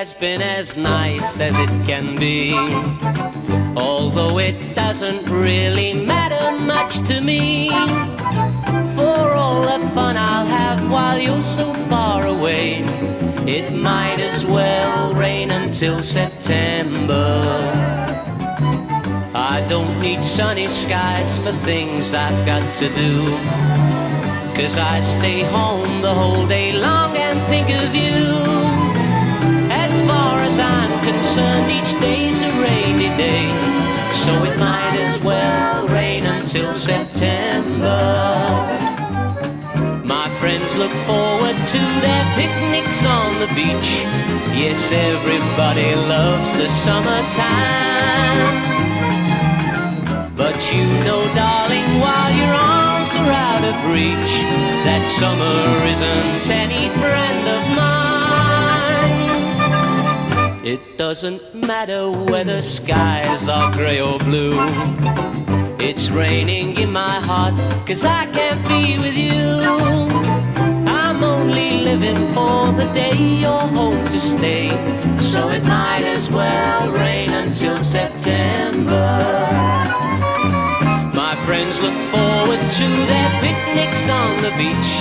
has been as nice as it can be, although it doesn't really matter much to me. For all the fun I'll have while you're so far away, it might as well rain until September. I don't need sunny skies for things I've got to do, 'cause I stay home the whole day long and think of you. As far as I'm concerned, each day's a rainy day, so it might as well rain until September. My friends look forward to their picnics on the beach. Yes, everybody loves the summertime. But you know, darling, while your arms are out of reach, that summer isn't any friend of mine. It doesn't matter whether skies are grey or blue, it's raining in my heart, 'cause I can't be with you. I'm only living for the day you're home to stay, so it might as well rain until September. My friends look forward to their picnics on the beach.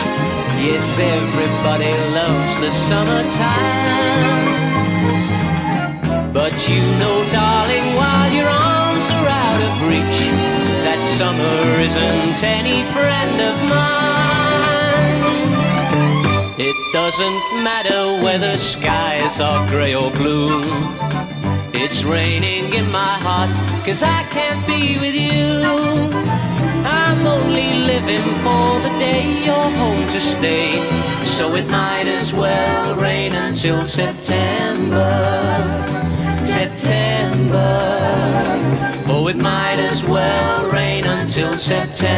Yes, everybody loves the summertime. But you know, darling, while your arms are out of reach, that summer isn't any friend of mine. It doesn't matter whether skies are grey or blue, it's raining in my heart, 'cause I can't be with you. I'm only living for the day you're home to stay, so it might as well rain until September. September. Oh, it might as well rain until September.